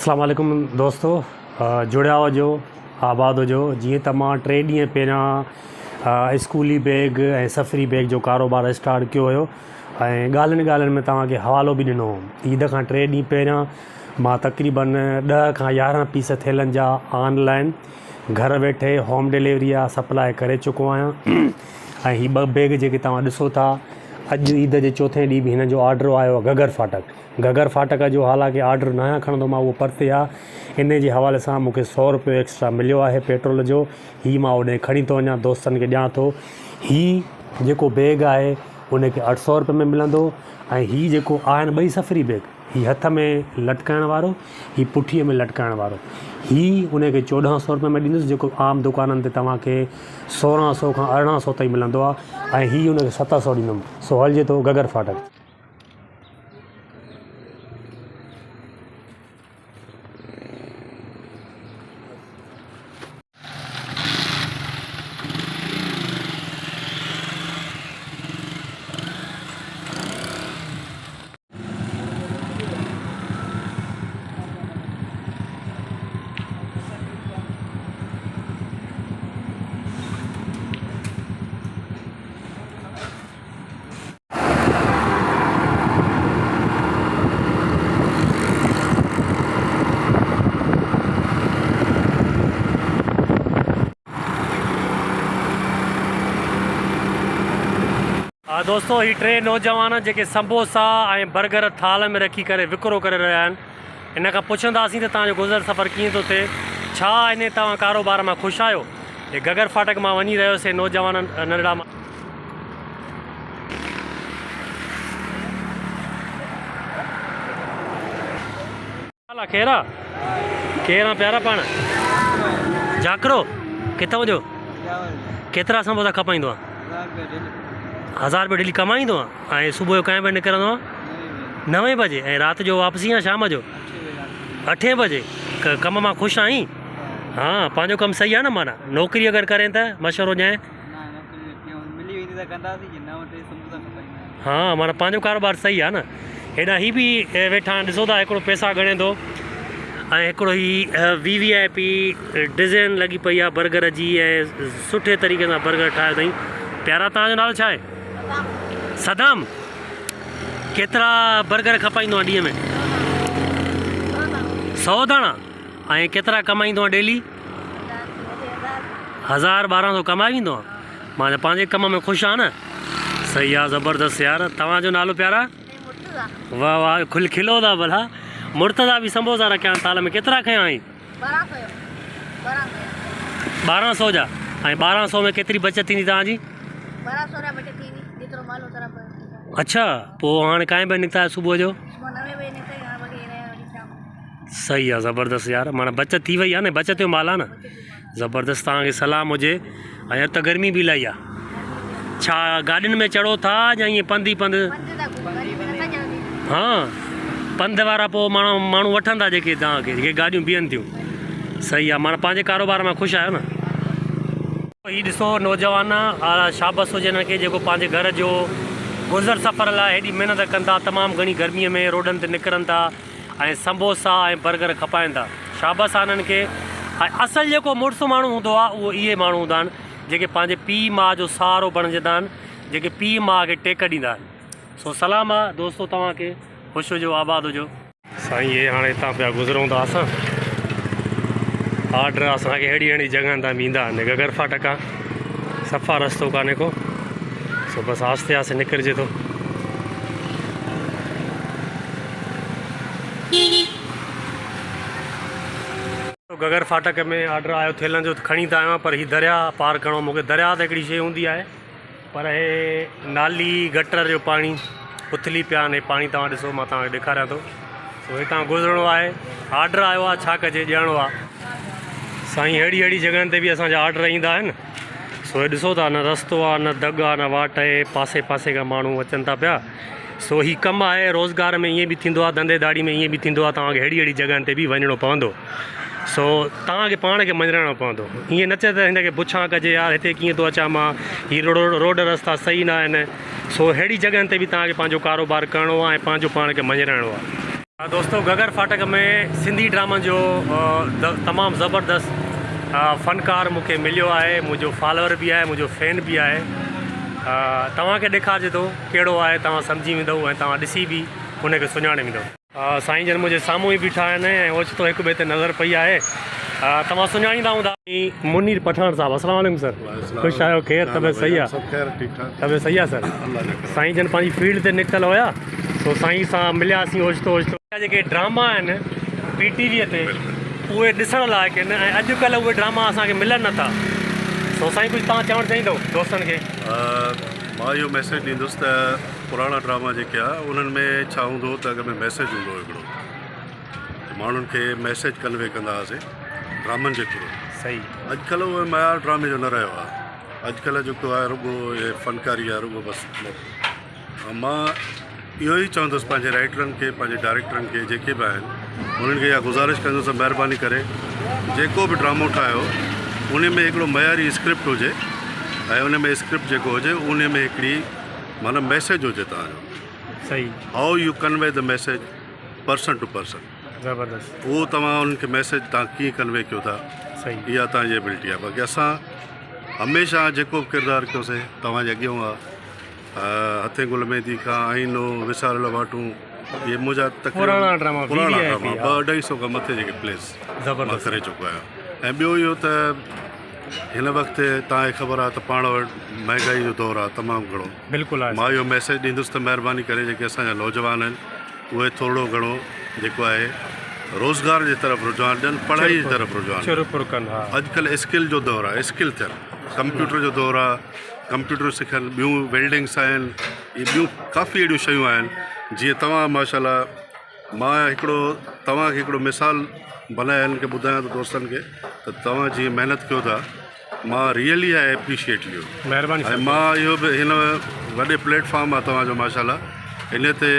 अस्सलाम वालेकुम दोस्तों, जुड़िया हुजो, आबाद हुजो। जीअं त मां 3 ॾींहं पहिरियां स्कूली बैग ऐं सफ़री बैग जो कारोबार स्टार्ट कियो हुयो ऐं ॻाल्हियुनि में तव्हांखे हवालो बि ॾिनो हुओ। ईद खां 3 ॾींहं पहिरियां मां तक़रीबन 10 खां 11 पीस थेलनि जा ऑनलाइन घर वेठे होम डिलीवरी आहे सप्लाई करे चुको आहियां। ऐं हीअ 2 बैग जेके तव्हां ॾिसो था, अॼु ईद जे चौथे ॾींहुं बि हिन जो ऑर्डर आयो आहे गगर फाटक जो। हालांकि ऑर्डर न खणंदो मां, उहो परते आहे। इन जे हवाले सां मूंखे 100 रुपयो एक्स्ट्रा मिलियो आहे पेट्रोल जो। हीअ मां होॾे खणी थो वञा, दोस्तनि खे ॾियां थो। हीअ जेको बैग आहे उनखे 800 रुपये में मिलंदो ऐं हीअ जेको आहिनि 2 सफ़री बैग, हीअ हथ में लटकाइण वारो, हीअ पुठीअ में लटकाइण वारो, हीअ उनखे 1400 रुपये में ॾींदुसि, जेको आम दुकाननि ते तव्हांखे 1600 खां 1800 ताईं मिलंदो आहे। ऐं हीअ उनखे 700 ॾींदुमि। सो हलिजे थो गगर फाटक। दोस्तों, ही 3 नौजवान जेके समोसा ऐं बर्गर थाल में रखी करे विकिरो करे रहिया आहिनि, इन खां पुछंदासीं त तव्हांजो गुज़र सफ़र कीअं थो थिए, छा इन तव्हां कारोबार मां ख़ुशि आहियो। हे गगर फाटक मां वञी रहियोसीं नौजवान नंढड़ा मां। केरा प्यारा पाण जाकरो किथां जो केतिरा समोसा खपाईंदो आहे? 1000 रुपये डेली कमाईंदो आहे। ऐं सुबुह जो कंहिं बजे निकिरंदो आहे? 9 बजे। ऐं राति जो वापसी आहे शाम जो 8 बजे। कम मां ख़ुशि आहीं? हाँ, पंहिंजो कमु सही आहे न। माना नौकिरी अगरि करें त मशवरो ॾियां। हाँ, माना पंहिंजो कारोबार सही आहे न। हेॾा ही बि वेठा ॾिसो था, हिकिड़ो पैसा ॻणे थो ऐं हिकिड़ो ही VIP डिज़ाइन लॻी पई आहे बर्गर जी ऐं सुठे तरीक़े सां बर्गर ठाहियो अथई। प्यारा, तव्हांजो नालो छा आहे? सदाम। केतिरा बर्गर खपाईंदो आहे ॾींहं में? 100 दाणा। ऐं केतिरा कमाईंदो आहे डेली? 1000-1200 कमाए वेंदो आहे। मां पंहिंजे कम में ख़ुशि आहे न। सही आहे, ज़बरदस्त यार। तव्हांजो नालो प्यारा? वाह वाह, खिलो था भला। मुर्तज़ा बि समोसा रखिया थाल में। केतिरा खयां आई? 1200 जा। ऐं 1200 में केतिरी बचत थींदी तव्हांजी? अच्छा, पोइ हाणे काएं बजे निकिता सुबुह जो? सही आहे, ज़बरदस्त यार। माना बचत थी वई आहे न, बचत जो माल आहे न। ज़बरदस्त, तव्हांखे सलाम हुजे। ऐं त गर्मी बि इलाही आहे। छा गाॾियुनि में चढ़ो था या ईअं पंधु ई पंधु? हाँ, पंधु वारा पोइ माण्हू वठंदा जेके तव्हांखे, जेके गाॾियूं बीहनि थियूं। सही आहे, माना पंहिंजे कारोबार में ख़ुशि आहियो न। हीअ ॾिसो नौजवान, शाबस हुजे हिनखे जेको पंहिंजे घर जो गुज़र सफ़र लाइ हेॾी महिनत कनि था। तमामु घणी गर्मीअ में रोडनि ते निकिरनि था ऐं समोसा ऐं बर्गर खपाइनि था। शाबस आहे हिननि खे। ऐं असुलु जेको मुड़ुसु माण्हू हूंदो आहे, उहो इहे माण्हू हूंदा आहिनि जेके पंहिंजे पीउ माउ जो सहारो बणिजंदा आहिनि, जेके पीउ माउ खे टेक ॾींदा आहिनि। सो सलाम आहे दोस्तो, तव्हांखे ख़ुशि हुजो, आबाद हुजो। साईं, इहे हाणे हितां पिया गुज़रूं था असां। ऑर्डर असांखे अहिड़ी जॻहनि तां ईंदा आहिनि। गगर फाटक आहे, सफ़ा रस्तो कान्हे को। सो बसि आस्ते आस्ते निकिरजे थो। गगर फाटक में ऑर्डर आयो थेलनि जो, खणी त आहियां। पर हीअ दरिया पार करिणो मूंखे। दरिया त हिकिड़ी शइ हूंदी आहे, पर हे नाली गटर जो पाणी उथली पिया आहिनि। पाणी तव्हां ॾिसो, मां तव्हांखे ॾेखारियां थो। सो हितां गुज़रिणो आहे। ऑर्डर आयो आहे, छा कजे, ॾियणो आहे। साईं, अहिड़ी जॻहनि ते बि असांजा ऑर्डर ईंदा आहिनि। सो हे ॾिसो था, न रस्तो आहे, न दग आहे, न वाट आहे। पासे पासे खां माण्हू अचनि था पिया। सो हीअ कमु आहे। रोज़गार में ईअं बि थींदो आहे, धंधेदारी में ईअं बि थींदो आहे। तव्हांखे अहिड़ी जॻहनि ते बि वञिणो पवंदो। सो तव्हांखे पाण खे मञिणो पवंदो। ईअं न चए त हिनखे पुछां कजे यार हिते कीअं थो अचां मां, हीअ रोड रस्ता सही न आहिनि। सो अहिड़ी जॻहनि ते बि तव्हांखे पंहिंजो कारोबार करिणो आहे ऐं पंहिंजो पाण खे मञिणो आहे। दोस्तों गगर फाटक में सिंधी ड्रामा जो तमामु ज़बरदस्त फ़नकार मूंखे मिलियो आहे, मुंहिंजो फॉलोअर बि आहे, मुंहिंजो फैन बि आहे। तव्हांखे ॾेखारिजे थो कहिड़ो आहे, तव्हां सम्झी वेंदव ऐं तव्हां ॾिसी बि हुनखे सुञाणे वेंदव। साईं जन मुंहिंजे साम्हूं ई बीठा आहिनि ऐं ओचितो हिक ॿिए ते नज़र पई आहे। तव्हां सुञाणींदा हूंदा मुनीर पठान साहब। अस्सलाम वालेकुम सर, ख़ुशि आहियो? ख़ैर, तबियत सही आहे? तबियत सही आहे सर। साईं जन पंहिंजी फील्ड ते निकितल हुया, सो साईं सां मिलियासीं ओचितो ओचितो। जेके ड्रामा आहिनि PTV ते उहे ॾिसण लाइक़ु आहिनि ऐं अॼुकल्ह उहे ड्रामा असांखे मिलनि नथा। सो साईं कुझु तव्हां चवणु चाहींदव दोस्तनि खे? मां इहो मैसेज ॾींदुसि त पुराणा ड्रामा जेके आहे उन्हनि में छा हूंदो त अॻ में मैसेज हूंदो हिकिड़ो, माण्हुनि खे मैसेज कन्वे कंदा हुआसीं ड्रामनि जे थ्रू। सही। अॼुकल्ह उहे मयार ड्रामे जो न रहियो आहे। अॼुकल्ह जेको आहे रुॻो इहे फ़नकारी आहे, रुॻो बसि। मां इहो ई चवंदुसि पंहिंजे राइटरनि खे, पंहिंजे डायरेक्टरनि खे, जेके बि आहिनि उन्हनि खे इहा गुज़ारिश कंदुसि महिरबानी करे जेको बि ड्रामो ठाहियो उन में हिकिड़ो मयारी स्क्रिप्ट हुजे ऐं उन में स्क्रिप्ट जेको हुजे उन में हिकिड़ी माना मैसेज हुजे तव्हांजो। सही। How you convey the message person to person. ज़बरदस्त। उहो तव्हां उनखे मैसेज तव्हां कीअं कन्वे कयो था, सही। इहा तव्हांजी एबिलिटी आहे। बाक़ी असां हमेशह जेको बि किरदारु कयोसीं तव्हांजे अॻियां आहे, हथे गुल मेहंदी खां आईनो, विसारियल वाटूं, इहे मुंहिंजा पुराणा ड्रामा 200-250 खां मथे जेके प्लेस मां करे चुको आहियां। ऐं ॿियो इहो त हिन वक़्तु तव्हांखे ख़बर आहे त पाण वटि महांगाई जो दौरु आहे तमामु घणो। बिल्कुलु आहे। मां इहो मैसेज ॾींदुसि त महिरबानी करे जेके असांजा नौजवान आहिनि उहे थोरो घणो जेको आहे रोज़गार जे तरफ़ रुझान ॾियनि, पढ़ाई जी तरफ़ रुझान कनि। अॼुकल्ह स्किल जो दौरु आहे, स्किल थियनि, कंप्यूटर जो दौरु आहे, कंप्यूटर सिखनि, ॿियूं वेल्डिंग्स आहिनि, इहे ॿियूं काफ़ी अहिड़ियूं शयूं आहिनि। जीअं तव्हां माशाल्लाह, मां हिकिड़ो तव्हांखे हिकिड़ो मिसाल बनाए हिनखे ॿुधायां थो दोस्तनि खे त तव्हां जीअं महिनत कयो था, मां रियली आई एप्रिशिएट यू। महिरबानी। ऐं मां इहो बि हिन वॾे प्लेटफॉर्म आहे तव्हांजो माशाल्लाह, इन ते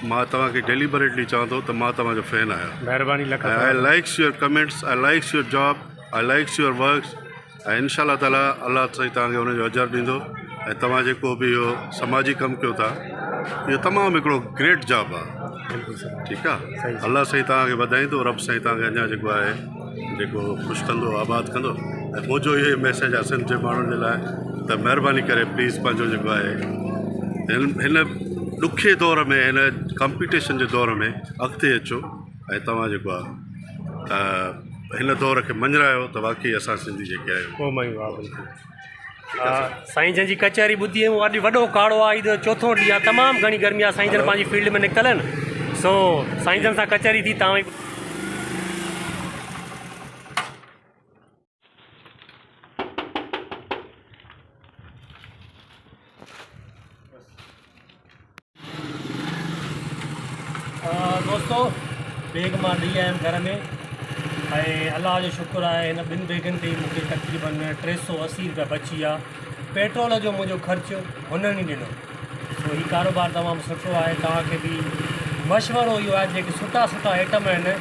मां तव्हांखे डेलिबरेटली चवां थो त मां तव्हांजो फैन आहियां। महिरबानी। आई likes your comments, I likes your job, I likes your works. ऐं इंशाअल्लाह ताला अल्लाह साईं तव्हांखे हुनजो अजर ॾींदो। ऐं तव्हां जेको बि इहो समाजी कमु कयो था, इहो तमामु हिकिड़ो ग्रेट जॉब आहे। ठीकु आहे। अल्लाह साईं तव्हांखे वधाईंदो, रब साईं तव्हांखे अञा जेको आहे जेको ख़ुशि कंदो, आबाद कंदो। ऐं मुंहिंजो इहो मैसेज आहे सिंध जे माण्हुनि जे लाइ त महिरबानी करे प्लीज़ पंहिंजो जेको आहे हिन ॾुखे दौर में, हिन कॉम्पिटिशन जे दौर में अॻिते अचो ऐं तव्हां जेको आहे हिन दौर खे मञरायो त वाक़ई असां सिंधी जेके आहियूं। साईं जन जी कचहरी ॿुधी अॼु वॾो काड़ो आहे, ईद जो चोथों ॾींहुं आहे, तमामु घणी गर्मी आहे। साईं जन पंहिंजी फील्ड में निकितल आहिनि, सो साईं जन सां कचहरी थी। तव्हां दोस्तों बैग मां ॾेई आयुमि घर में ऐं अलाह जो शुक्र आहे हिन 2 बैगनि ते मूंखे तक़रीबन 380 रुपया बची विया। पेट्रोल जो मुंहिंजो ख़र्चु हुननि ई ॾिनो। सो हीउ कारोबार तमामु सुठो आहे। तव्हांखे बि मशवरो इहो आहे, जेके सुठा सुठा आइटम आहिनि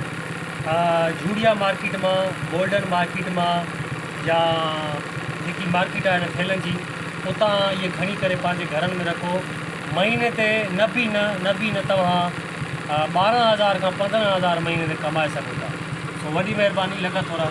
झूड़िया मार्केट मां, गोल्डन मार्केट मां, या जेकी मार्केट आहे हिन थेलनि जी, उतां इहे खणी करे पंहिंजे घरनि में रखो। महीने ते न बि न तव्हां 12,000 खां 15,000 महीने ते कमाए सघो था। सो वॾी महिरबानी, लख थोरा।